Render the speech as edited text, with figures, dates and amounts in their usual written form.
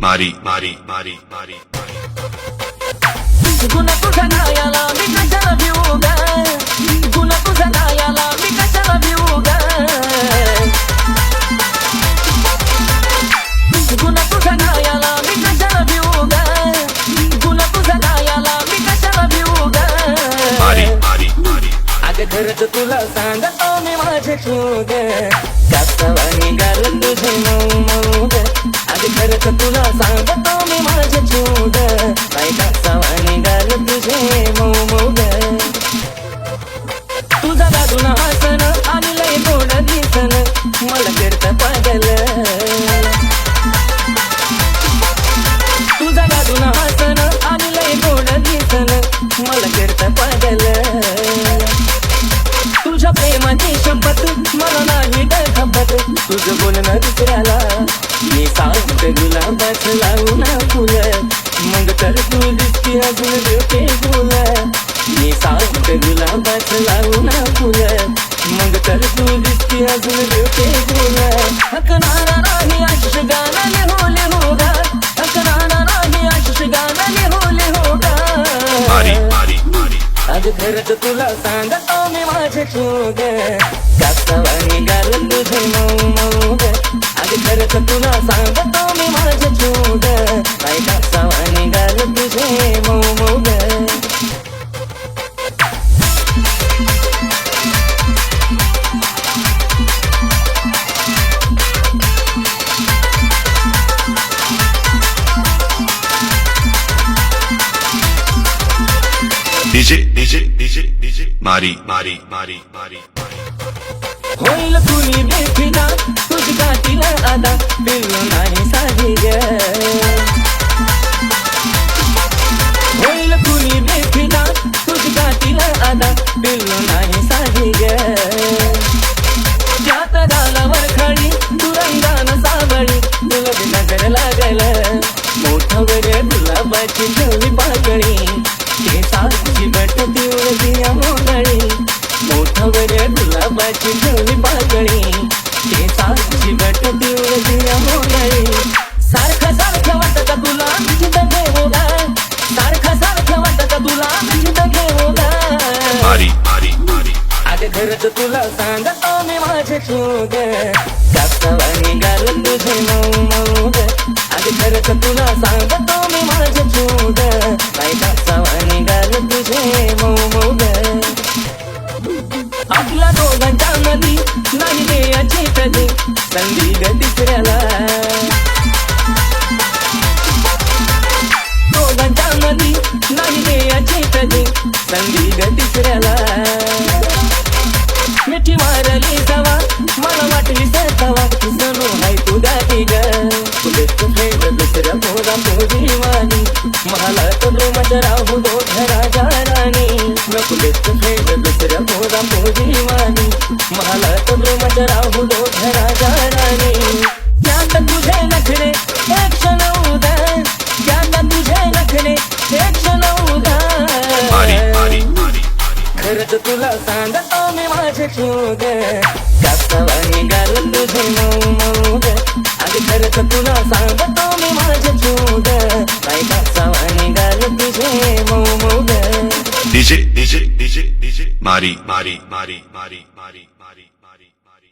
मारी मारी मारी मारी गुन्हा तुझ्या नायाला मी कशाला भिवू ग गुन्हा तुझ्या नायाला मी कशाला भिवू ग गुन्हा तुझ्या नायाला मी कशाला भिवू ग गुन्हा तुझ्या नायाला मी कशाला भिवू ग मारी मारी मारी अगं खरंच तुला सांगतो मी माझे शोध कास्तवानी गाल तुझे मऊ मऊ ग अगं खरंच तुला सांगतो मी माझे शोध काय कास्तवानी गाल तुझे मऊ मऊ ग तुझा दादून हसन आणि लय गोड दिसन मला करता पागल तुझा दादून हसन आणि लय गोड दिसन मला करता पागल तुझ्या प्रेमाची शपथ मला नाही खपत तुझं बोलणं दुसऱ्याला मी सांगते गुलाबाच लावून फुल मग तर तू दिसती अजून डोके फुल मी सांगते गुलाबाच लावून फुल मग तर तू दिसती अजून डोके फुल हकणारा नाही आशिष गाणं लिहू लिहू ग हकणारा नाही आशिष गाणं लिहू लिहू ग मारी मारी मारी आज खरंच तुला सांगतो मी माझे शोध कास्तवानी गाल तुझे मऊ मऊ ग आज खरंच तुला सांगतो मी माझे शोध काय कास्तवानी गाल तुझे मऊ मऊ ग मारी मारी मारी मारी होईल कुणी बेफिदा तुझ गाठीला आदा बिल्लो नाही साधी ग होईल कुणी बेफिदा तुझ गाठीला आदा बिल्लो नाही साधी ग त्यात गालावर खळी दुरंगान सावळी तुला नगर लागल मोठं वर गुलाबाची ठेवली पाकळी ते साक्षी बट देऊळ दिया मोगळी मोठं वर गुलाबाची ठेवली पाकळी ते साक्षी बट देऊळ दिया मोगळी सारखं सारखं वाटत का तुला जिद घेऊ ग सारखं सारखं वाटत का तुला जिद घेऊ ग मारी मारी मारी अगं खरंच तुला सांगतो मी माझे शोध कास्तवानी गाल तुझे मऊ मऊ ग अगं खरंच तुला सांगतो मी माझे शोध काय कास्तवानी गाल तुझे मऊ मऊ ग आपल्या दोघांच्या मधी नाही देयाची कधी संधी ग तिसऱ्याला दोघांच्या मधी नाही देयाची कधी संधी ग तिसऱ्याला मिठी मारली जावा मला वाटली सतावा जणू हाय तू गाठी ग तुझे फ्रेंड दुसऱ्या पोरा पोजीवानी मला तो मजा राहू दो राजा राणी तुझे फ्रेंड दुसऱ्या पोरा पोजीवानी मला तो मजा राहू दो राजा राणी त्यात तुझे नखरे एक क्षण उदा त्यात तुझे नखरे एक क्षण उदा मारी मारी मारी खरंच तुला सांगतो मी माझे शोध कास्तवानी गाल तुझे मऊ मऊ ग आज खरंच तुला सांगतो मी माझे शोध काय कास्तवानी गाल तुझे मऊ मऊ ग मारी मारी मारी मारी मारी मारी मारी मारी मारी